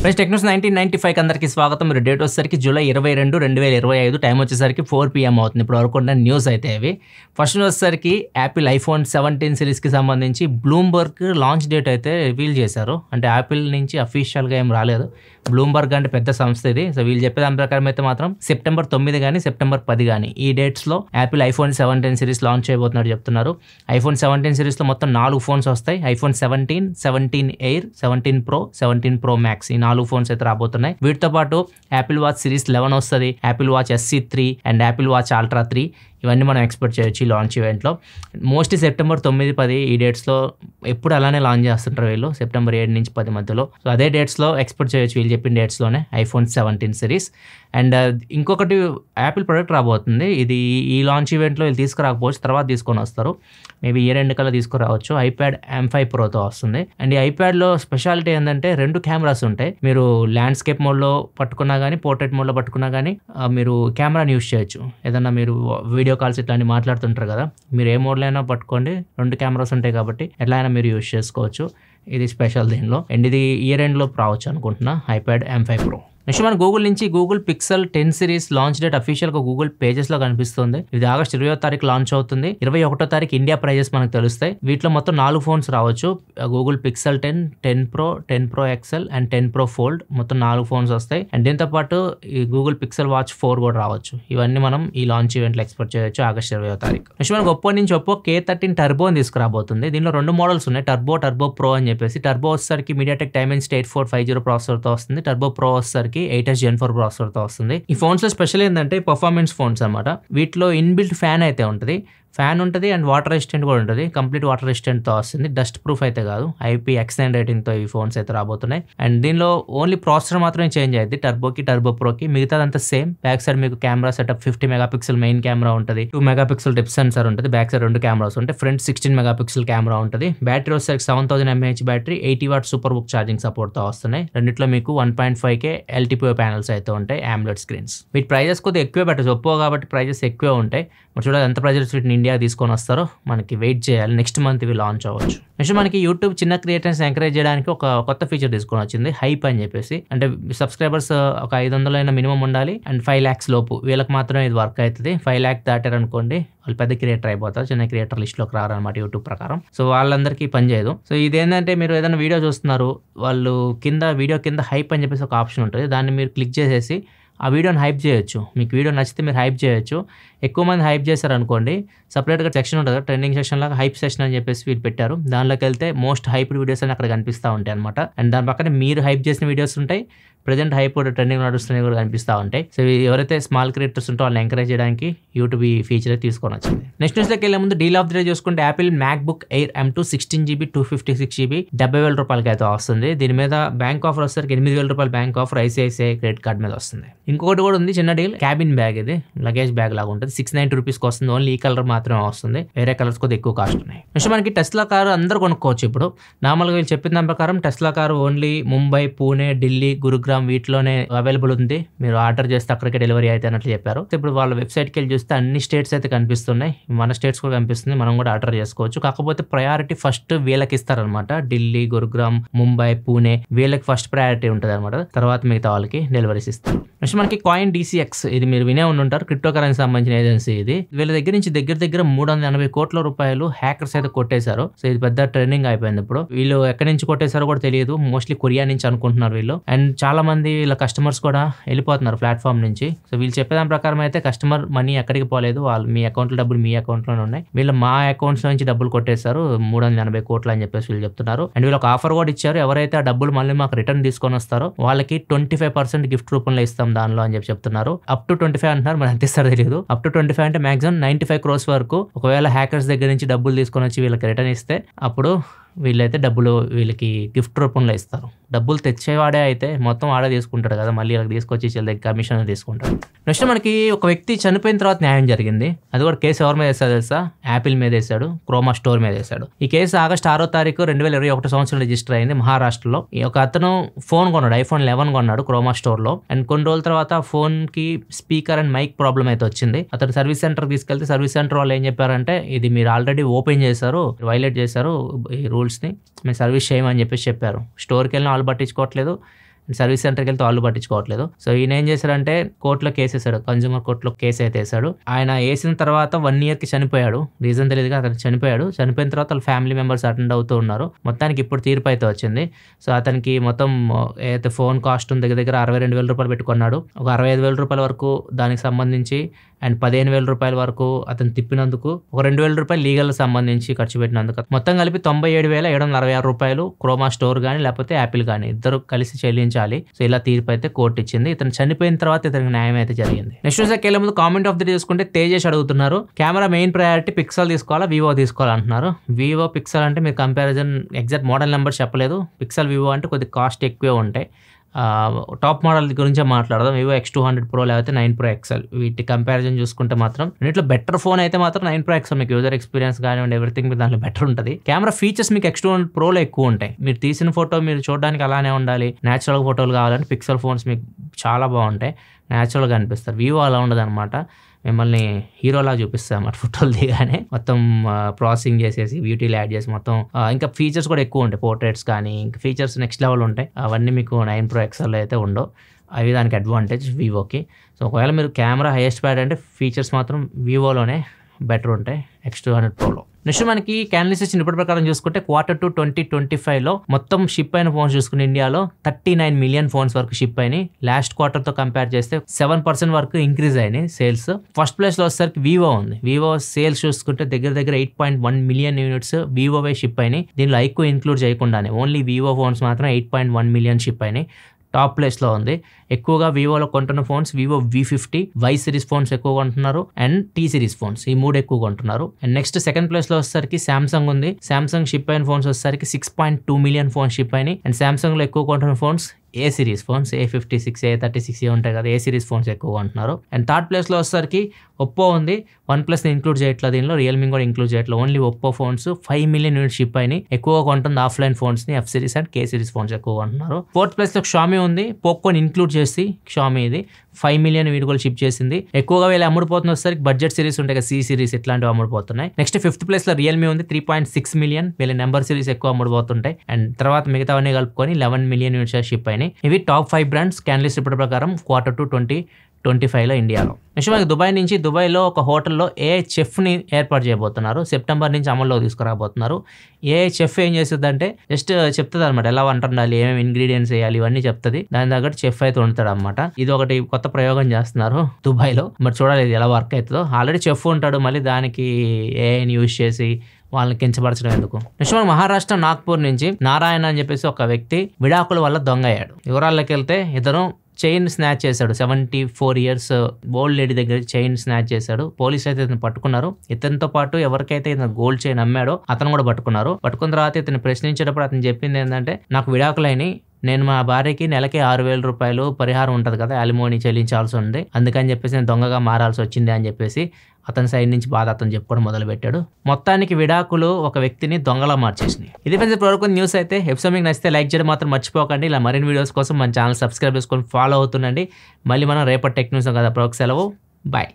Friends Technos 1995 అందరికీ స్వాగతం. మీరు డేట్ వచ్చేసరికి జూలై 22, 2025, టైం వచ్చేసరికి 4 PM అవుతుంది. ఇప్పుడు వరకు ఉన్న న్యూస్ అయితే అవి. ఫస్ట్ న్యూస్ వచ్చేసరికి యాపిల్ ఐఫోన్ 17 సిరీస్కి సంబంధించి బ్లూంబర్గ్ లాంచ్ డేట్ అయితే రివీల్ చేశారు. అంటే యాపిల్ నుంచి అఫీషియల్గా ఏం రాలేదు. బ్లూంబర్గ్ అంటే పెద్ద సంస్థ ఇది. సో వీళ్ళు చెప్పే దాని ప్రకారం అయితే మాత్రం సెప్టెంబర్ 9 కానీ సెప్టెంబర్ 10 కానీ ఈ డేట్స్లో యాపిల్ ఐఫోన్ 17 సిరీస్ లాంచ్ చేయబోతున్నట్టు చెప్తున్నారు. ఐఫోన్ 17 సిరీస్లో మొత్తం 4 ఫోన్స్ వస్తాయి. IPhone 17, 17 air, 17 pro, 17 pro max, ఈ 4 ఫోన్స్ అయితే రాబోతున్నాయి. వీటితో పాటు యాపిల్ వాచ్ సిరీస్ 11 వస్తుంది, Apple watch SC3 and Apple watch ultra 3. ఇవన్నీ మనం ఎక్స్పెక్ట్ చేయొచ్చు ఈ లాంచ్ ఈవెంట్లో. మోస్ట్లీ సెప్టెంబర్ 9, 10 ఈ డేట్స్లో ఎప్పుడు అలానే లాంచ్ చేస్తుంటారు వీళ్ళు, సెప్టెంబర్ 7 నుంచి 10 మధ్యలో. సో అదే డేట్స్లో ఎక్స్పెక్ట్ చేయొచ్చు వీళ్ళు చెప్పిన డేట్స్లోనే ఐఫోన్ 17 సిరీస్. అండ్ ఇంకొకటి యాపిల్ ప్రొడక్ట్ రాబోతుంది. ఇది ఈ లాంచ్ ఈవెంట్లో వీళ్ళు తీసుకురాకపోవచ్చు, తర్వాత తీసుకొని వస్తారు. మేబీ ఇయర్ ఎండ్ కల్లా తీసుకురావచ్చు. ఐప్యాడ్ M5 ప్రోతో వస్తుంది. అండ్ ఈ ఐప్యాడ్లో స్పెషాలిటీ ఏంటంటే 2 కెమెరాస్ ఉంటాయి. మీరు ల్యాండ్స్కేప్ మోడ్లో పట్టుకున్నా కానీ, పోర్ట్రేట్ మోడ్లో పట్టుకున్నా కానీ మీరు కెమెరాని యూస్ చేయొచ్చు. ఏదన్నా మీరు వీడియో కాల్స్ ఇట్లాంటి మాట్లాడుతుంటారు కదా, మీరు ఏ మోడ్లో అయినా పట్టుకోండి, 2 కెమెరాస్ ఉంటాయి కాబట్టి ఎట్లా అయినా మీరు యూస్ చేసుకోవచ్చు. ఇది స్పెషల్ దీనిలో. అండ్ ఇది ఇయర్ ఎండ్లో రావచ్చు అనుకుంటున్నా, ఐప్యాడ్ M5 Pro. నెక్స్ట్ మన గూగుల్ నుంచి Google pixel 10 series launch date అఫీషియల్గా గూగుల్ పేజెస్లో కనిపిస్తుంది. ఇది ఆగస్ట్ 20వ లాంచ్ అవుతుంది. 21వ ఇండియా ప్రైజెస్ మనకు తెలుస్తాయి. వీటిలో మొత్తం 4 ఫోన్స్ రావచ్చు. Google pixel 10, 10 Pro, 10 Pro XL and 10 Pro Fold, మొత్తం 4 ఫోన్స్ వస్తాయి. అండ్ దీంతో పాటు ఈ గూగుల్ పిక్సెల్ వాచ్ 4 కూడా రావచ్చు. ఇవన్నీ మనం ఈ లాంచ్ ఈవెంట్లో ఎక్స్పెక్ట్ చేయొచ్చు ఆగస్ట్ 20వ. నెక్స్ట్ మనకు ఒప్పో నుంచి ఒప్పో K13 టర్బో తీసుకురాబోతుంది. దీనిలో 2 మోడల్స్ ఉన్నాయి, టర్బో ప్రో అని చెప్పేసి. టర్బో వచ్చేసరికి MediaTek Dimensity 8450 ప్రాసెసర్తో వస్తుంది. టర్బో ప్రో వచ్చేసరికి 8S Gen 4 ప్రాసెసర్తో వస్తుంది. ఈ ఫోన్స్ లో స్పెషల్ ఏంటంటే పర్ఫార్మెన్స్ ఫోన్స్ అనమాట. వీటిలో ఇన్బిల్ట్ ఫ్యాన్ అయితే ఉంటుంది, అండ్ వాటర్ రెసిస్టెంట్ కూడా ఉంటుంది. కంప్లీట్ వాటర్ రెసిస్టెంట్తో వస్తుంది, డస్ట్ ప్రూఫ్ అయితే కాదు. IPX9 రేటింగ్తో ఈ ఫోన్స్ అయితే రాబోతున్నాయి. అండ్ దీనిలో ఓన్లీ ప్రాసెసర్ మాత్రమే చేంజ్ అయ్యింది టర్బోకి, టర్బో ప్రోకి. మిగతాదంతా సేమ్. బ్యాక్ సైడ్ మీకు camera setup 50 megapixel main camera ఉంటుంది, 2 మెగాపిక్సెల్ డెప్త్ సెన్సార్ ఉంటుంది. బ్యాక్ సైడ్ 2 కెమెరాస్ ఉంటాయి. ఫ్రంట్ 16 మెగాపిక్సెల్ కెమెరా ఉంటుంది. బ్యాటరీ వచ్చేసరికి 7000 mAh battery, 80 what super book charging సపోర్ట్తో వస్తున్నాయి. రెండిట్లో మీకు 1.5K LTPO ప్యానల్స్ అయితే ఉంటాయి, AMOLED స్క్రీన్స్. వీటి ప్రైజెస్ కొద్దిగా ఎక్కువే పెట్టచ్చు, ఒప్పో కాబట్టి ప్రైజెస్ ఎక్కువే ఉంటాయి. మరి చూడాలి ఎంత ప్రైజెస్ వీటిని ఇండియా తీసుకొని వస్తారో, మనకి వెయిట్ చేయాలి. నెక్స్ట్ మంత్ ఇవి లాంచ్ అవ్వచ్చు. నెక్స్ట్ మనకి యూట్యూబ్ చిన్న క్రియేటర్స్ ఎంకరేజ్ చేయడానికి ఒక కొత్త ఫీచర్ తీసుకొని వచ్చింది, హైప్ అని చెప్పేసి. అంటే సబ్స్క్రైబర్స్ ఒక 500 మినిమం ఉండాలి అండ్ 5 lakhs లోపు, వీళ్ళకి మాత్రమే ఇది వర్క్ అవుతుంది. 5 lakh దాటారనుకోండి వాళ్ళు పెద్ద క్రియేటర్ అయిపోతారు, చిన్న క్రియేటర్ లిస్ట్లోకి రారనమాట యూట్యూబ్ ప్రకారం. సో వాళ్ళందరికీ పని చేయదు. సో ఇదేంటంటే మీరు ఏదైనా వీడియో చూస్తున్నారు, వాళ్ళు వీడియో కింద హైప్ అని చెప్పేసి ఒక ఆప్షన్ ఉంటుంది. దాన్ని మీరు క్లిక్ చేసేసి ఆ వీడియోని హైప్ చేయొచ్చు. మీకు వీడియో నచ్చితే మీరు హైప్ చేయొచ్చు. ఎక్కువ మంది హైప్ చేశారనుకోండి, సపరేట్గా సెక్షన్ ఉంటుంది, ట్రెండింగ్ సెక్షన్ లాగా హైప్ సెక్షన్ అని చెప్పేసి వీళ్ళు పెట్టారు. దానిలోకి వెళ్తే మోస్ట్ హైప్డ్ వీడియోస్ అని అక్కడ కనిపిస్తూ ఉంటాయి అనమాట. అండ్ దాని పక్కన మీరు హైప్ చేసిన వీడియోస్ ఉంటాయి, ప్రజెంట్ హైప్ ట్రెండింగ్ నడుస్తున్నాయి కూడా కనిపిస్తూ ఉంటాయి. సో ఎవరైతే స్మాల్ క్రియేటర్స్ ఉంటో వాళ్ళని ఎంకరేజ్ చేయడానికి యూట్యూబ్ ఈ ఫీచర్ తీసుకొని వచ్చింది. నెక్స్ట్ న్యూస్లోకి వెళ్ళే ముందు డీల్ ఆఫ్ ది డే చూసుకుంటే Apple MacBook Air M2 16GB 256GB 70,000 రూపాయలకి అయితే వస్తుంది. దీని మీద బ్యాంక్ ఆఫర్ వచ్చేసరికి 8,000 రూపాయలు bank offer ICICI credit card మీద వస్తుంది. ఇంకొకటి కూడా ఉంది, చిన్న డీల్, క్యాబిన్ బ్యాగ్. ఇది లగేజ్ బ్యాగ్ లాగా ఉంటుంది, 690 రూపీస్కి వస్తుంది. ఓన్లీ ఈ కలర్ మాత్రమే వస్తుంది, వేరే కలర్స్ కొద్దిగా ఎక్కువ కాస్ట్ ఉన్నాయి. నెక్స్ట్ మనకి టెస్లా కారు అందరూ కొనుక్కోవచ్చు ఇప్పుడు. నార్మల్గా వీళ్ళు చెప్పిన దాని ప్రకారం Tesla car only Mumbai, Pune, Delhi, Gurugram వీటిలోనే అవైలబుల్ ఉంది. మీరు ఆర్డర్ చేస్తే అక్కడికే డెలివరీ అయితే అన్నట్లు చెప్పారు. ఇప్పుడు వాళ్ళ వెబ్సైట్కి వెళ్ళి చూస్తే అన్ని స్టేట్స్ అయితే కనిపిస్తున్నాయి, మన స్టేట్స్ కూడా కనిపిస్తుంది. మనం కూడా ఆర్డర్ చేసుకోవచ్చు. కాకపోతే ప్రయారిటీ ఫస్ట్ వీళ్ళకి ఇస్తారనమాట. ఢిల్లీ, గురుగ్రామ్, ముంబై, పూణే వీళ్ళకి ఫస్ట్ ప్రయారిటీ ఉంటుంది అనమాట. తర్వాత మిగతా వాళ్ళకి డెలివరీస్ ఇస్తారు. నెక్స్ట్ మనకి కాయిన్ DCX, ఇది మీరు వినే ఉంటారు, క్రిప్టో కరెన్సీ సంబంధించిన ఏజెన్సీ. ఇది వీళ్ళ దగ్గర నుంచి దగ్గర 380 కోట్ల రూపాయలు హ్యాకర్స్ అయితే కొట్టేశారు. సో ఇది పెద్ద ట్రెండింగ్ అయిపోయింది ఇప్పుడు. వీళ్ళు ఎక్కడి నుంచి కొట్టేశారో కూడా తెలియదు, మోస్ట్లీ కొరియా నుంచి అనుకుంటున్నారు వీళ్ళు. అండ్ చాలా మంది వీళ్ళ కస్టమర్స్ కూడా వెళ్ళిపోతున్నారు ప్లాట్ఫామ్ నుంచి. సో వీళ్ళు చెప్పేదాని ప్రకారం అయితే కస్టమర్ మనీ ఎక్కడికి పోలేదు, వాళ్ళు మీ అకౌంట్లో డబ్బులు మీ అకౌంట్లోనే ఉన్నాయి. వీళ్ళు మా అకౌంట్స్ నుంచి డబ్బులు కొట్టేశారు 380 కోట్లు అని చెప్పేసి వీళ్ళు చెప్తున్నారు. అండ్ వీళ్ళు ఒక ఆఫర్ కూడా ఇచ్చారు, ఎవరైతే ఆ డబ్బులు మళ్ళీ మాకు రిటర్న్ తీసుకొని వస్తారో వాళ్ళకి 25% గిఫ్ట్ రూపంలో ఇస్తాం దానిలో అని చెప్తున్నారు. అప్ టు 25 అంటున్నారు, మరి ఎంత ఇస్తారో తెలియదు. అప్ టు 25 అంటే మాక్సిమం 95 crores వరకు ఒకవేళ హ్యాకర్స్ దగ్గర నుంచి డబ్బులు తీసుకొని వచ్చి వీళ్ళకి రిటర్న్ ఇస్తే అప్పుడు వీళ్ళైతే డబ్బులు వీళ్ళకి గిఫ్ట్ రూపంలో ఇస్తారు. డబ్బులు తెచ్చేవాడే అయితే మొత్తం ఆడే తీసుకుంటాడు కదా, మళ్ళీ ఇలా తీసుకొచ్చి వీళ్ళ దగ్గర కమిషన్ తీసుకుంటాడు. నెక్స్ట్ మనకి ఒక వ్యక్తి చనిపోయిన తర్వాత న్యాయం జరిగింది. అది కూడా కేసు ఎవరి మీద వేస్తాడు తెలుసా? యాపిల్ మీద వేశాడు, క్రోమా స్టోర్ మీద వేశాడు. ఈ కేసు ఆగస్ట్ 6వ తారీఖు 2021 సంవత్సరం రిజిస్టర్ అయింది మహారాష్ట్రలో. ఒక అతను ఫోన్ కొన్నాడు, iPhone 11 కొన్నాడు క్రోమా స్టోర్ లో. అండ్ కొన్ని రోజుల తర్వాత ఫోన్ కి స్పీకర్ అండ్ మైక్ ప్రాబ్లం అయితే వచ్చింది. అతను సర్వీస్ సెంటర్ తీసుకెళ్తే సర్వీస్ సెంటర్ వాళ్ళు ఏం చెప్పారంటే, ఇది మీరు ఆల్రెడీ ఓపెన్ చేశారు, వైలేట్ చేశారు ఈ రూల్స్ ని, మేము సర్వీస్ చేయమని చెప్పేసి చెప్పారు. స్టోర్కి వెళ్ళిన వాళ్ళు పట్టించుకోవట్లేదు, సర్వీస్ సెంటర్కి వెళ్తే వాళ్ళు పట్టించుకోవట్లేదు. సో ఈయన ఏం చేశారంటే కోర్టులో కేసు వేసాడు, కన్జ్యూమర్ కోర్టులో కేసు అయితే వేసాడు. ఆయన వేసిన తర్వాత 1 yearకి చనిపోయాడు. రీజన్ తెలియదుగా అతను చనిపోయాడు. చనిపోయిన తర్వాత వాళ్ళ ఫ్యామిలీ మెంబర్స్ అటెండ్ అవుతూ ఉన్నారు. మొత్తానికి ఇప్పుడు తీర్పు అయితే వచ్చింది. సో అతనికి మొత్తం ఏదైతే ఫోన్ కాస్ట్ దగ్గర 62,000 రూపాయలు పెట్టుకున్నాడు. ఒక 65,000 రూపాయల వరకు దానికి సంబంధించి అండ్ 15,000 రూపాయల వరకు అతను తిప్పినందుకు, ఒక 2,000 రూపాయలు లీగల్ సంబంధించి ఖర్చు పెట్టినందుకు, మొత్తం కలిపి 97,766 రూపాయలు క్రోమా స్టోర్ కానీ లేకపోతే యాపిల్ కానీ ఇద్దరు కలిసి చెల్లించాలి. సో ఇలా తీర్పు అయితే కోర్టు ఇచ్చింది. ఇతను చనిపోయిన తర్వాత ఇతనికి న్యాయం అయితే జరిగింది. నెక్స్ట్ న్యూస్కి వెళ్ళే ముందు కామెంట్ ఆఫ్ ది డే చూసుకుంటే తేజేష్ అడుగుతున్నారు, కెమెరా మెయిన్ ప్రయారిటీ పిక్సెల్ తీసుకోవాలా వివో తీసుకోవాలా అంటున్నారు. వివో పిక్సెల్ అంటే మీరు కంపారిజన్ ఎగ్జాక్ట్ మోడల్ నెంబర్ చెప్పలేదు. పిక్సెల్ వివో అంటే కొద్దిగా కాస్ట్ ఎక్కువే ఉంటాయి. టాప్ మోడల్ గురించే మాట్లాడదాం. వివో X200 Pro లేకపోతే 9 Pro XL వీటి కంపారిజన్ చూసుకుంటే మాత్రం వీటిలో బెటర్ ఫోన్ అయితే మాత్రం 9 Pro XL. మీకు యూజర్ ఎక్స్పీరియన్స్ కానివ్వండి ఎవ్రీథింగ్ దాంట్లో బెటర్ ఉంటుంది. కెమెరా ఫీచర్స్ మీకు X200 Proలో ఎక్కువ ఉంటాయి. మీరు తీసిన ఫోటో మీరు చూడడానికి అలానే ఉండాలి, న్యాచురల్ ఫోటోలు కావాలంటే పిక్సెల్ ఫోన్స్ మీకు చాలా బాగుంటాయి, న్యాచురల్గా అనిపిస్తారు. వివో అలా ఉండదు అనమాట, మిమ్మల్ని హీరోలా చూపిస్తాయి అన్నమాట. ఫోటోలు దిగానే మొత్తం ప్రాసెసింగ్ చేసేసి బ్యూటీలు యాడ్ చేసి మొత్తం ఇంకా ఫీచర్స్ కూడా ఎక్కువ ఉంటాయి. పోర్ట్రేట్స్ కానీ ఇంకా ఫీచర్స్ నెక్స్ట్ లెవెల్ ఉంటాయి. అవన్నీ మీకు 9 Pro XL అయితే ఉండవు. అవి దానికి అడ్వాంటేజ్ వివోకి. సో ఒకవేళ మీరు కెమెరా హైయెస్ట్ ప్యాడ్ అంటే ఫీచర్స్ మాత్రం వివోలోనే బెటర్ ఉంటాయి X200 Proలో. నెక్స్ట్ మనకి క్యానలిసిస్ రిపోర్ట్ ప్రకారం చూసుకుంటే Q2 2025లో మొత్తం షిప్ అయిన ఫోన్స్ చూసుకుని ఇండియాలో 39 మిలియన్ ఫోన్స్ వరకు షిప్ అయినాయి. లాస్ట్ క్వార్టర్తో కంపేర్ చేస్తే 7% వరకు ఇంక్రీజ్ అయినాయి సేల్స్. ఫస్ట్ ప్లేస్లో వచ్చేసరికి వివో ఉంది. వివో సేల్స్ చూసుకుంటే దగ్గర 8.1 మిలియన్ యూనిట్స్ వివోవే షిప్ అయినాయి. దీనిలో ఎక్కువ ఇంక్లూడ్ చేయకుండానే ఓన్లీ వివో ఫోన్స్ మాత్రం 8.1 మిలియన్ షిప్ అయినాయి. టాప్ ప్లేస్లో ఉంది. ఎక్కువగా వివోలో కొంటున్న phones Vivo V50, Y series phones ఎక్కువ కొంటున్నారు అండ్ T సిరీస్ ఫోన్స్, ఈ 3 ఎక్కువ కొంటున్నారు. అండ్ నెక్స్ట్ సెకండ్ ప్లేస్లో వచ్చేసరికి సామ్సంగ్ ఉంది. సామ్సంగ్ షిప్ అయిన ఫోన్స్ వచ్చేసరికి 6.2 మిలియన్ ఫోన్స్ షిప్ అయినాయి. అండ్ సామ్సంగ్లో ఎక్కువ కొంటున్న ఫోన్స్ ఏ సిరీస్ ఫోన్స్, A56, A36 ఉంటాయి కదా, ఏ సిరీస్ ఫోన్స్ ఎక్కువ కొంటున్నారు. అండ్ థర్డ్ ప్లేస్లో వచ్చేసరికి ఒప్పో ఉంది. OnePlus ఇంక్లూడ్ చేయట్లేదు దీనిలో, రియల్మీ కూడా ఇంక్లూడ్ చేయట్లేదు. Only Oppo phones 5 million units ship అయినాయి. ఎక్కువగా కొంటుంది ఆఫ్లైన్ ఫోన్స్ని, F series and K series phones ఎక్కువ కొంటున్నారు. ఫోర్త్ ప్లేస్లో షామీ ఉంది. పోకోని ఇంక్లూడ్ చేసి షామీ ఇది 5 మిలియన్ వీడియోలు షిప్ చేసింది. ఎక్కువగా వీళ్ళు అమ్ముడుపోతున్న వచ్చేసరికి బడ్జెట్ సిరీస్ ఉంటాయి కదా, C సిరీస్ ఇట్లాంటివి అమ్ముడుపోతున్నాయి. నెక్స్ట్ ఫిఫ్త్ ప్లేస్లో రియల్మీ ఉంది. 3.6 మిలియన్ వీళ్ళ నెంబర్ సిరీస్ ఎక్కువ అమ్ముడుపోతుంటాయి. అండ్ తర్వాత మిగతావన్నీ కలుపుకొని 11 మిలియన్ యూనిట్స్ షిప్ అయినాయి. ఇవి టాప్ 5 బ్రాండ్స్ క్యానలిస్ట్ రిపోర్ట్ ప్రకారం Q2 2025లో ఇండియాలో. నెక్స్ట్ మనకి దుబాయ్లో ఒక హోటల్లో AI చెఫ్ని ఏర్పాటు చేయబోతున్నారు. సెప్టెంబర్ నుంచి అమల్లో తీసుకురాబోతున్నారు. AI చెఫ్ ఏం చేస్తుందంటే జస్ట్ చెప్తుంది అనమాట, ఎలా వంట ఉండాలి, ఏమేమి ఇంగ్రీడియంట్స్ వేయాలి ఇవన్నీ చెప్తుంది. దాని తగ్గట్టు చెఫ్ అయితే ఉంటాడు అనమాట. ఇది ఒకటి కొత్త ప్రయోగం చేస్తున్నారు దుబాయ్లో. మరి చూడాలి ఇది ఎలా వర్క్ అవుతుందో. ఆల్రెడీ చెఫ్ ఉంటాడు, మళ్ళీ దానికి AIని యూజ్ చేసి వాళ్ళని కించపరచడం ఎందుకు. నెక్స్ట్ మనం మహారాష్ట్ర నాగ్పూర్ నుంచి నారాయణ అని చెప్పేసి ఒక వ్యక్తి విడాకుల వల్ల దొంగ అయ్యాడు. వివరాల్లోకి వెళ్తే ఇతను చైన్ స్నాచ్ చేశాడు. 74 ఇయర్స్ ఓల్డ్ లేడీ దగ్గర చైన్ స్నాచ్ చేశాడు. పోలీసులు అయితే ఇతను పట్టుకున్నారు. ఇతనితో పాటు ఎవరికైతే ఇతను గోల్డ్ చైన్ అమ్మాడో అతను కూడా పట్టుకున్నారు. పట్టుకున్న తర్వాత ఇతను ప్రశ్నించేటప్పుడు అతను చెప్పింది ఏంటంటే, నాకు విడాకులైన, నేను మా భార్యకి నెలకి 6,000 రూపాయలు పరిహారం ఉంటుంది కదా, అలిమోని చెల్లించాల్సి ఉంది, అందుకని చెప్పేసి నేను దొంగగా మారాల్సి వచ్చింది అని చెప్పేసి అతని సైడ్ నుంచి బాధ అతను చెప్పుకోవడం మొదలుపెట్టాడు. మొత్తానికి విడాకులు ఒక వ్యక్తిని దొంగలా మార్చేసినాయి. ఇది ఫ్రెండ్స్ ఇప్పుడు న్యూస్ అయితే. ఎపిసోడ్ మీకు నచ్చితే లైక్ చేయడం మాత్రం మర్చిపోకండి. ఇలా మరిన్ని వీడియోస్ కోసం మన ఛానల్ సబ్స్క్రైబ్ చేసుకొని ఫాలో అవుతుండండి. మళ్ళీ మనం రేపటి టెక్ న్యూస్ కదా, సెలవు, బాయ్.